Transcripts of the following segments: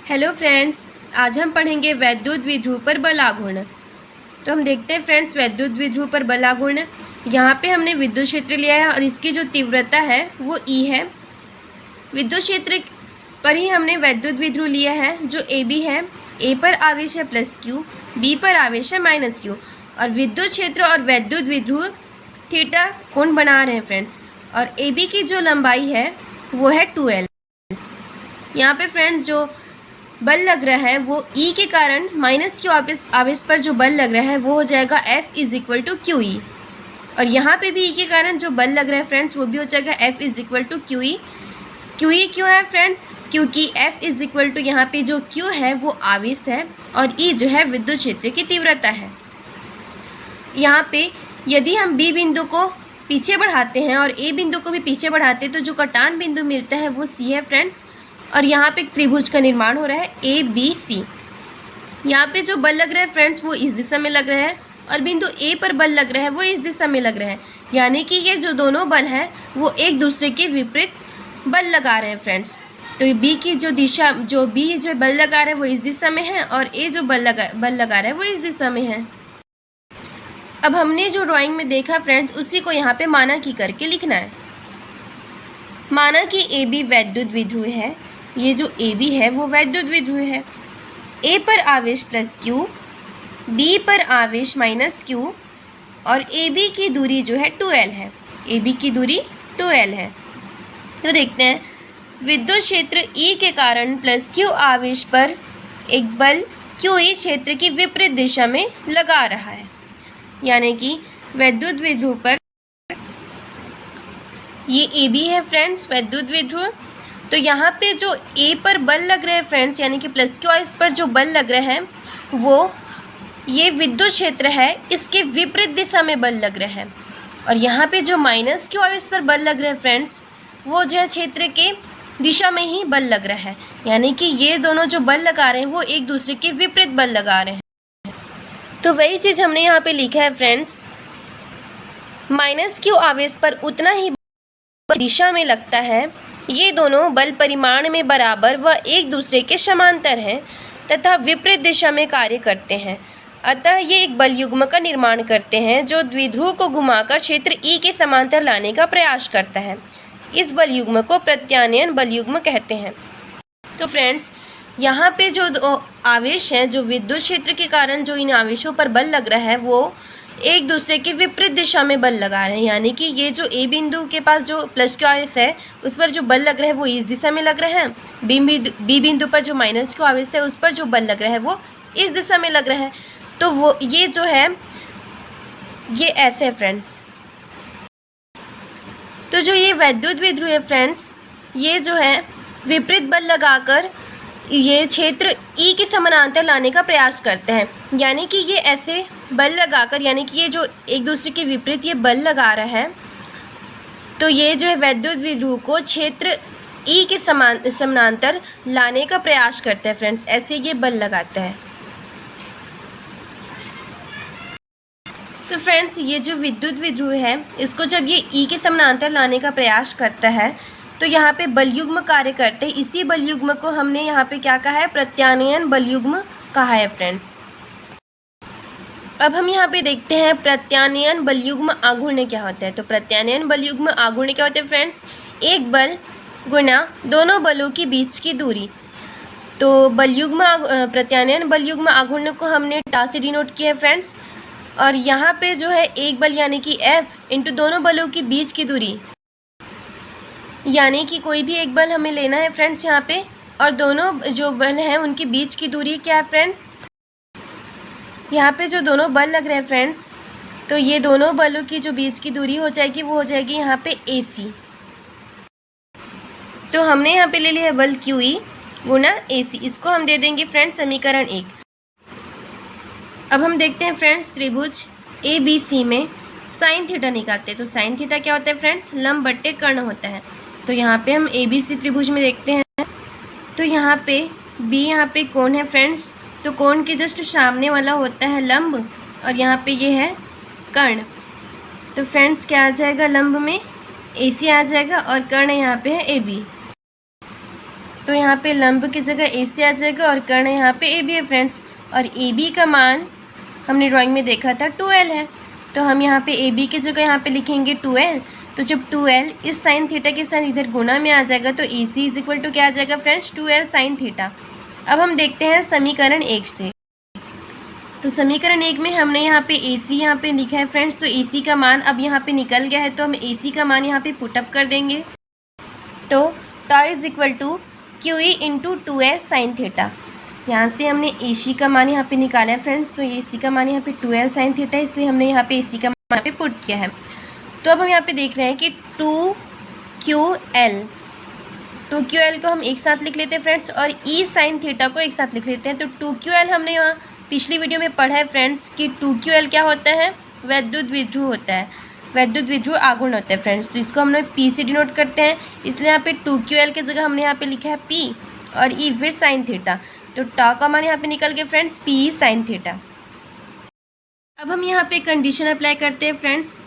Hello friends, आज हम पढ़ेंगे वैद्युत द्विध्रुव पर बल आघूर्ण। तो हम देखते हैं फ्रेंड्स, वैद्युत द्विध्रुव पर बल आघूर्ण। यहाँ पे हमने विद्युत क्षेत्र लिया है और इसकी जो तीव्रता है वो E है। विद्युत क्षेत्र पर ही हमने वैद्युत द्विध्रुव लिया है जो AB है। A पर आवेश है +Q, B पर आवेश है -Q और विद्युत क्षेत्र और वैद्युत द्विध्रुव थीटा कोण बना रहे हैं फ्रेंड्स। और AB की जो लंबाई है वो है 2L। यहाँ पे फ्रेंड्स जो बल लग रहा है वो E के कारण -Q आवेश पर जो बल लग रहा है वो हो जाएगा F = QE। और यहाँ पे भी E के कारण जो बल लग रहा है फ्रेंड्स वो भी हो जाएगा F = QE। QE क्यों है फ्रेंड्स? क्योंकि F यहाँ पे जो Q है वो आवेश है और E जो है विद्युत क्षेत्र की तीव्रता है। यहाँ पे यदि हम B बिंदु को पीछे बढ़ाते हैं और A बिंदु को भी पीछे बढ़ाते हैं तो जो कटान बिंदु मिलता है वो C है फ्रेंड्स। और यहाँ पे एक त्रिभुज का निर्माण हो रहा है ABC। यहाँ पे जो बल लग रहा है फ्रेंड्स वो इस दिशा में लग रहा है और बिंदु A पर बल लग रहा है वो इस दिशा में लग रहा है। यानी कि ये जो दोनों बल हैं वो एक दूसरे के विपरीत बल लगा रहे हैं फ्रेंड्स। तो B की जो दिशा, जो B जो बल लगा रहा है वो इस दिशा में है और A जो बल लगा रहा है वो इस दिशा में है। अब हमने जो ड्राइंग में देखा फ्रेंड्स उसी को यहाँ पे माना की करके लिखना है। माना कि AB वैद्युत द्विध्रुव है। ये जो AB है वो वैद्युत द्विध्रुव है। A पर आवेश +Q, B पर आवेश -Q और AB की दूरी जो है 2L है। AB की दूरी 2L है। तो देखते हैं, विद्युत क्षेत्र E के कारण +Q आवेश पर एक बल QE क्षेत्र की विपरीत दिशा में लगा रहा है। यानी कि वैद्युत द्विध्रुव पर ये AB है फ्रेंड्स, वैद्युत द्विध्रुव। तो यहाँ पे जो A पर बल लग रहा है फ्रेंड्स, यानी कि +Q आवेश पर जो बल लग रहा है वो ये विद्युत क्षेत्र है, इसके विपरीत दिशा में बल लग रहा है। और यहाँ पे जो -Q आवेश पर बल लग रहा है फ्रेंड्स वो जो है क्षेत्र के दिशा में ही बल लग रहा है। यानी कि ये दोनों जो बल लगा रहे हैं वो एक दूसरे के विपरीत बल लगा रहे हैं। तो वही चीज़ हमने यहाँ पे लिखा है फ्रेंड्स, -Q आवेश पर उतना ही दिशा में लगता है। ये दोनों बल परिमाण में बराबर व एक दूसरे के समांतर हैं तथा विपरीत दिशा में कार्य करते हैं। अतः ये एक बल युग्म का निर्माण करते हैं जो द्विध्रुव को घुमाकर क्षेत्र E के समांतर लाने का प्रयास करता है। इस बल युग्म को प्रत्यानयन बल युग्म कहते हैं। तो फ्रेंड्स, यहाँ पे जो आवेश हैं, जो विद्युत क्षेत्र के कारण जो इन आवेशों पर बल लग रहा है वो एक दूसरे के विपरीत दिशा में बल लगा रहे हैं। यानी कि ये जो A बिंदु के पास जो +Q आवेश है उस पर जो बल लग रहा है वो इस दिशा में लग रहा है। B बिंदु पर जो -Q आवेश है उस पर जो बल लग रहा है वो इस दिशा में लग रहा है। तो वो ये जो है ये ऐसे है फ्रेंड्स। तो जो ये वैद्युत द्विध्रुव है फ्रेंड्स, ये जो है विपरीत बल लगाकर ये क्षेत्र E के समानांतर लाने का प्रयास करते हैं। यानी कि ये ऐसे बल लगाकर, यानी कि ये जो एक दूसरे के विपरीत ये बल लगा रहा है, तो ये जो है वैद्युत द्विध्रुव को क्षेत्र E के समानांतर लाने का प्रयास करते हैं फ्रेंड्स। ऐसे ये बल लगाते हैं। तो फ्रेंड्स, ये जो विद्युत द्विध्रुव है इसको जब ये E के समानांतर लाने का प्रयास करता है तो यहाँ पे बल युग्म कार्य करते हैं। इसी बल युग्म को हमने यहाँ पे क्या कहा है? प्रत्यानयन बल युग्म कहा है फ्रेंड्स। अब हम यहाँ पे देखते हैं प्रत्यानयन बल युग्म आघूर्ण क्या होता है। तो प्रत्यानयन बल युग्म आघूर्ण क्या होता है फ्रेंड्स? एक बल गुना दोनों बलों के बीच की दूरी। तो प्रत्यानयन बल युग्म आघूर्ण को हमने टा से डिनोट किया है फ्रेंड्स। और यहाँ पे जो है एक बल यानी कि F इंटू दोनों बलों के बीच की दूरी, यानी कि कोई भी एक बल हमें लेना है फ्रेंड्स यहाँ पे, और दोनों जो बल हैं उनके बीच की दूरी क्या है फ्रेंड्स? यहाँ पे जो दोनों बल लग रहे हैं फ्रेंड्स, तो ये दोनों बलों की जो बीच की दूरी हो जाएगी वो हो जाएगी यहाँ पे AC। तो हमने यहाँ पे ले लिया है बल QE गुना AC। इसको हम दे देंगे फ्रेंड्स समीकरण 1। अब हम देखते हैं फ्रेंड्स, त्रिभुज ABC में साइन थीटा निकालते हैं। तो साइन थीटा क्या होता है फ्रेंड्स? लंब बट्टे कर्ण होता है। तो यहाँ पे हम ABC त्रिभुज में देखते हैं। तो यहाँ पे B यहाँ पे कोण है फ्रेंड्स, तो कोण के जस्ट सामने वाला होता है लंब और यहाँ पे ये है कर्ण। तो फ्रेंड्स क्या आ जाएगा? लंब में AC आ जाएगा और कर्ण यहाँ पे है AB। तो यहाँ पे लंब की जगह AC आ जाएगा और कर्ण यहाँ पे AB है फ्रेंड्स। और AB का मान हमने ड्राइंग में देखा था 2L है, तो हम यहाँ पे AB की जगह यहाँ पे लिखेंगे 2L। तो जब 2L इस साइन थीटा के साथ इधर गुना में आ जाएगा तो AC इज इक्वल टू क्या आ जाएगा फ्रेंड्स 2L साइन थीटा। अब हम देखते हैं समीकरण 1 से। तो समीकरण 1 में हमने यहाँ पे AC यहाँ पे लिखा है फ्रेंड्स, तो AC का मान अब यहाँ पे निकल गया है, तो हम AC का मान यहाँ पे पुटअप कर देंगे। तो tau is equal to QE into 2L sine theta. यहाँ से हमने AC का मान यहाँ पे निकाला है फ्रेंड्स, तो AC का मान यहाँ पे 2L साइन थीटा, इसलिए हमने यहाँ पे AC का मान यहाँ पे पुट किया है। तो अब हम यहाँ पे देख रहे हैं कि 2QL को हम एक साथ लिख लेते हैं फ्रेंड्स, और E साइन थीटा को एक साथ लिख लेते हैं। तो 2QL हमने यहाँ पिछली वीडियो में पढ़ा है फ्रेंड्स कि 2QL क्या होता है, वैद्युत द्विध्रुव होता है, वैद्युत द्विध्रुव आघूर्ण होता है फ्रेंड्स। तो इसको हम लोग P से डिनोट करते हैं, इसलिए यहाँ पे 2QL की जगह हमने यहाँ पे लिखा है P और E फिर साइन थीटा। तो टॉ का मान यहाँ पे निकल गया फ्रेंड्स P साइन थीटा। अब हम यहाँ पे कंडीशन अप्लाई करते हैं फ्रेंड्स।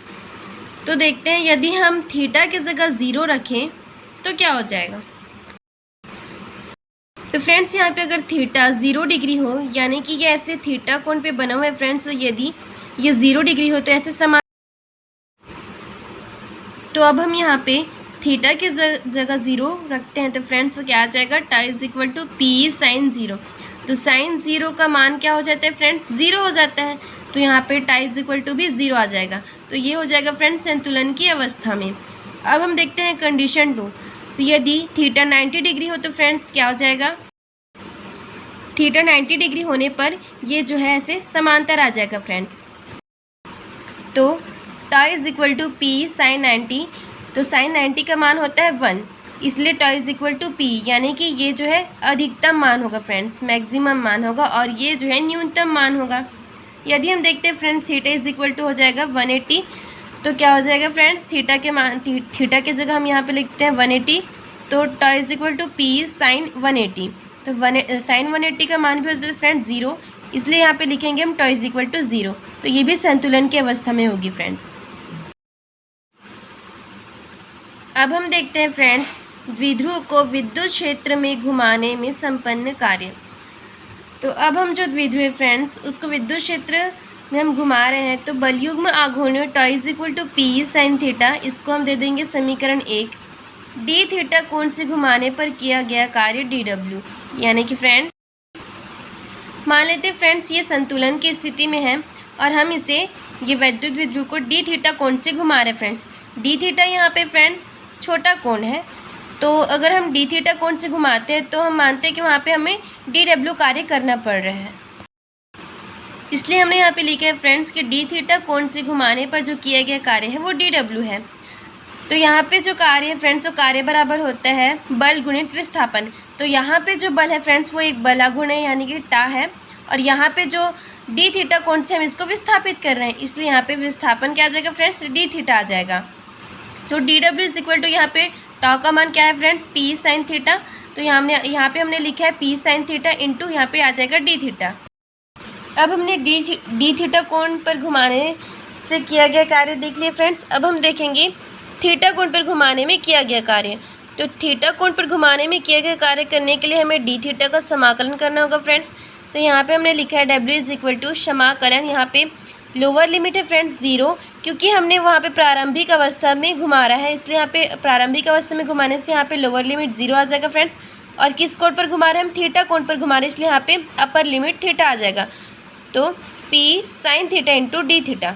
तो देखते हैं यदि हम थीटा की जगह 0 रखें तो क्या हो जाएगा। तो फ्रेंड्स यहाँ पे अगर थीटा 0 डिग्री हो, यानी कि ये ऐसे थीटा कोण पे बना हुआ है फ्रेंड्स, तो यदि ये 0 डिग्री हो तो ऐसे समान। तो अब हम यहाँ पे थीटा की जगह 0 रखते हैं, तो फ्रेंड्स तो क्या आ जाएगा, tau is equal to P sine 0। तो साइन 0 का मान क्या हो जाता है फ्रेंड्स, 0 हो जाता है, तो यहाँ पे टॉ इज इक्वल टू भी 0 आ जाएगा। तो ये हो जाएगा फ्रेंड्स संतुलन की अवस्था में। अब हम देखते हैं कंडीशन 2। तो यदि थीटा 90 डिग्री हो तो फ्रेंड्स क्या हो जाएगा, थीटा 90 डिग्री होने पर ये जो है ऐसे समांतर आ जाएगा फ्रेंड्स। तो tau is equal to P sine 90। तो साइन 90 का मान होता है 1, इसलिए tau is equal to P, यानी कि ये जो है अधिकतम मान होगा फ्रेंड्स, मैक्सिमम मान होगा, और ये जो है न्यूनतम मान होगा। यदि हम देखते हैं friends theta is equal to हो जाएगा 180, तो क्या हो जाएगा फ्रेंड्स, थीटा के मान थीटा की जगह हम यहाँ पे लिखते हैं 180, तो tau is equal to P sine 180। तो साइन 180 का मान भी होता है फ्रेंड्स 0, इसलिए यहाँ पे लिखेंगे हम टॉ इज इक्वल टू 0। तो ये भी संतुलन की अवस्था में होगी फ्रेंड्स। अब हम देखते हैं फ्रेंड्स द्विध्रुव को विद्युत क्षेत्र में घुमाने में संपन्न कार्य। तो अब हम जो द्विध्रुव है फ्रेंड्स उसको विद्युत क्षेत्र में हम घुमा रहे हैं, तो बलयुग्म आघूर्ण tau is equal to P sine theta, इसको हम दे देंगे समीकरण 1। डी थीटा कोण से घुमाने पर किया गया कार्य DW, यानी कि फ्रेंड्स मान लेते हैं फ्रेंड्स ये संतुलन की स्थिति में है और हम इसे ये वैद्युत द्विध्रुव को डी थीटा कोण से घुमा रहे हैं फ्रेंड्स। डी थीटा यहाँ पे फ्रेंड्स छोटा कोण है, तो अगर हम डी थीटा कोण से घुमाते हैं तो हम मानते हैं कि वहाँ पे हमें DW कार्य करना पड़ रहा है, इसलिए हमने यहाँ पे लिखा है फ्रेंड्स कि डी थीटा कोण से घुमाने पर जो किया गया कार्य है वो DW है। तो यहाँ पे जो कार्य है फ्रेंड्स वो कार्य बराबर होता है बल गुणित विस्थापन। तो यहाँ पे जो बल है फ्रेंड्स वो एक बलागुण है, यानी कि टा है, और यहाँ पे जो डी थीटा कोण से हम इसको विस्थापित कर रहे हैं, इसलिए यहाँ पे विस्थापन क्या आ जाएगा फ्रेंड्स, डी थीटा आ जाएगा। तो DW इज इक्वल टू यहाँ पे टॉ का मान क्या है फ्रेंड्स, P साइन थीटा। तो यहाँ पे हमने लिखा है P साइन थीटा इंटू यहाँ पे आ जाएगा डी थीटा। अब हमने डी थीटा कोण पर घुमाने से किया गया कार्य देख लिया फ्रेंड्स। अब हम देखेंगे थीटा कोण पर घुमाने में किया गया कार्य। तो थीटा कोण पर घुमाने में किया गया कार्य करने के लिए हमें डी थीटा का समाकलन करना होगा फ्रेंड्स। तो यहाँ पे हमने लिखा है W इज इक्वल टू समाकलन, यहाँ पे लोअर लिमिट है फ्रेंड्स 0, क्योंकि हमने वहाँ पे प्रारंभिक अवस्था में घुमा रहा है, इसलिए यहाँ पे प्रारंभिक अवस्था में घुमाने से यहाँ पे लोअर लिमिट 0 आ जाएगा फ्रेंड्स। और किस कोण पर घुमा रहे हैं हम, थीटा कोण पर घुमा रहे हैं, इसलिए यहाँ पे अपर लिमिट थीटा आ जाएगा। तो P sine theta into D theta.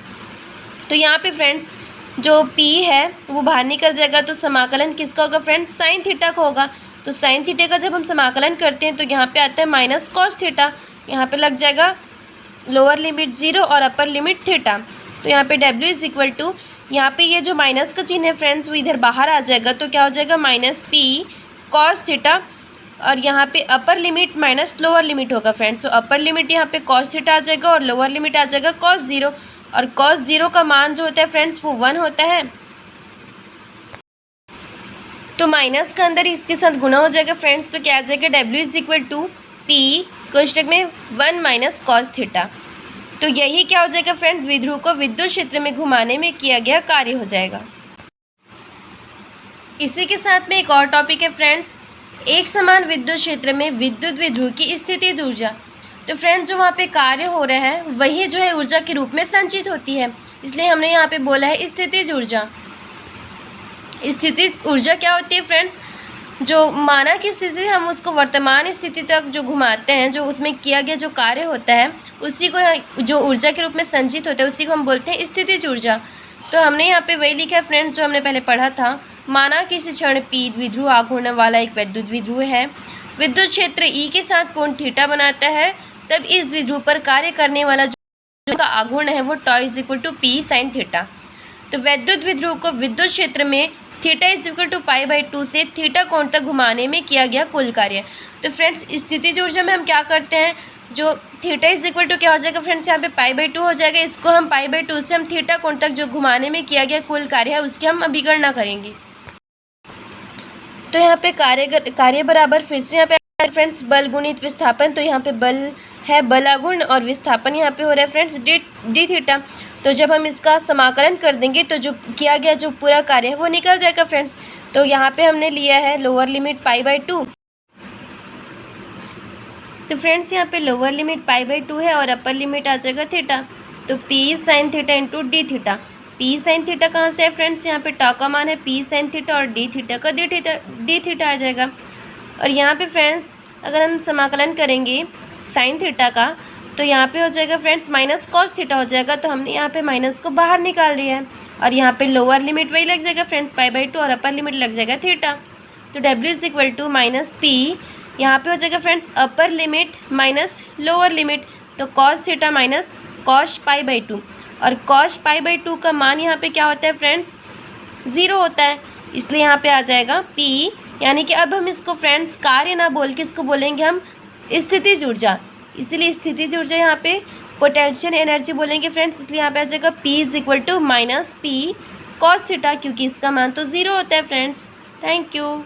तो यहाँ पे फ्रेंड्स जो P है वो बाहर निकल जाएगा, तो समाकलन किसका होगा फ्रेंड्स, साइन थीटा का होगा। तो साइन थीटा का जब हम समाकलन करते हैं तो यहाँ पे आता है माइनस कॉस थीटा, यहाँ पे लग जाएगा लोअर लिमिट 0 और अपर लिमिट थीटा। तो यहाँ पे W इज इक्वल टू, यहाँ पे ये जो माइनस का चिन्ह है फ्रेंड्स वो इधर बाहर आ जाएगा, तो क्या हो जाएगा माइनस P कॉस थीटा, और यहाँ पे अपर लिमिट माइनस लोअर लिमिट होगा फ्रेंड्स। तो अपर लिमिट यहाँ पे कॉस थीटा आ जाएगा और लोअर लिमिट आ जाएगा कॉस 0, और कॉस 0 का मान जो होता है फ्रेंड्स वो 1 होता है। तो माइनस का अंदर इसके साथ गुना हो जाएगा फ्रेंड्स, तो क्या आ जाएगा W is equal to P कोष्टक में 1 माइनस कॉस थीटा। तो यही क्या हो जाएगा फ्रेंड्स, द्विध्रुव को विद्युत क्षेत्र में घुमाने में किया गया कार्य हो जाएगा। इसी के साथ में एक और टॉपिक है फ्रेंड्स, एक समान विद्युत क्षेत्र में विद्युत द्विध्रुव की स्थितिज ऊर्जा। तो फ्रेंड्स जो वहाँ पे कार्य हो रहा है वही जो है ऊर्जा के रूप में संचित होती है, इसलिए हमने यहाँ पे बोला है स्थितिज ऊर्जा। स्थितिज ऊर्जा क्या होती है फ्रेंड्स? जो माना की स्थिति हम उसको वर्तमान स्थिति तक जो घुमाते हैं, जो उसमें किया गया जो कार्य होता है उसी को जो ऊर्जा के रूप में संचित होता है उसी को हम बोलते हैं स्थितिज ऊर्जा। तो हमने यहाँ पे वही लिखा है फ्रेंड्स जो हमने पहले पढ़ा था। माना किसी क्षण P द्विध्रुव आघूर्ण वाला एक वैद्युत द्विध्रुव है, विद्युत क्षेत्र E के साथ कोण थीटा बनाता है, तब इस द्विध्रुव पर कार्य करने वाला जो का आघूर्ण है वो tau is equal to P sine theta. तो वैद्युत द्विध्रुव को विद्युत क्षेत्र में थीटा इज इक्वल टू π/2 से थीटा कोण तक घुमाने में किया गया कुल कार्य। तो फ्रेंड्स स्थितिज ऊर्जा में हम क्या करते हैं, जो थीटा इज इक्वल टू क्या हो जाएगा फ्रेंड्स, यहाँ पे π/2 हो जाएगा, इसको हम π/2 से हम थीटा कोण तक जो घुमाने में किया गया कुल कार्य है उसकी हम अभी गणना करेंगे। तो यहाँ पे कार्य बराबर फिर से यहाँ पे फ्रेंड्स बल गुणित विस्थापन। तो यहाँ पे बल है बलाघूर्ण और विस्थापन यहाँ पे हो रहा है फ्रेंड्स डी थीटा। तो जब हम इसका समाकलन कर देंगे तो जो किया गया जो पूरा कार्य है वो निकल जाएगा फ्रेंड्स। तो यहाँ पे हमने लिया है लोअर लिमिट π/2। तो फ्रेंड्स यहाँ पे लोअर लिमिट π/2 है और अपर लिमिट आ जाएगा थीटा। तो P sine theta into D theta. P sine theta कहाँ से है फ्रेंड्स, यहाँ पे टॉ का मान है P साइन थीटा और डी थीटा का डी थीटा आ जाएगा। और यहाँ पे फ्रेंड्स अगर हम समाकलन करेंगे साइन थीटा का तो यहाँ पे हो जाएगा फ्रेंड्स माइनस कॉस थीटा हो जाएगा। तो हमने यहाँ पे माइनस को बाहर निकाल लिया है और यहाँ पे लोअर लिमिट वही लग जाएगा फ्रेंड्स π/2 और अपर लिमिट लग जाएगा थीटा। तो W is equal to minus P, यहाँ पे हो जाएगा friends upper limit minus lower limit. तो कॉस थीटा माइनस कॉस π/2 और कॉस π/2 का मान यहाँ पे क्या होता है फ्रेंड्स 0 होता है, इसलिए यहाँ पे आ जाएगा P। यानी कि अब हम इसको फ्रेंड्स कार्य ना बोल के इसको बोलेंगे हम स्थितिज ऊर्जा, इसलिए स्थितिज ऊर्जा यहाँ पे पोटेंशियल एनर्जी बोलेंगे फ्रेंड्स। इसलिए यहाँ पे आ जाएगा P is equal to minus P cos theta, क्योंकि इसका मान तो 0 होता है फ्रेंड्स। Thank you.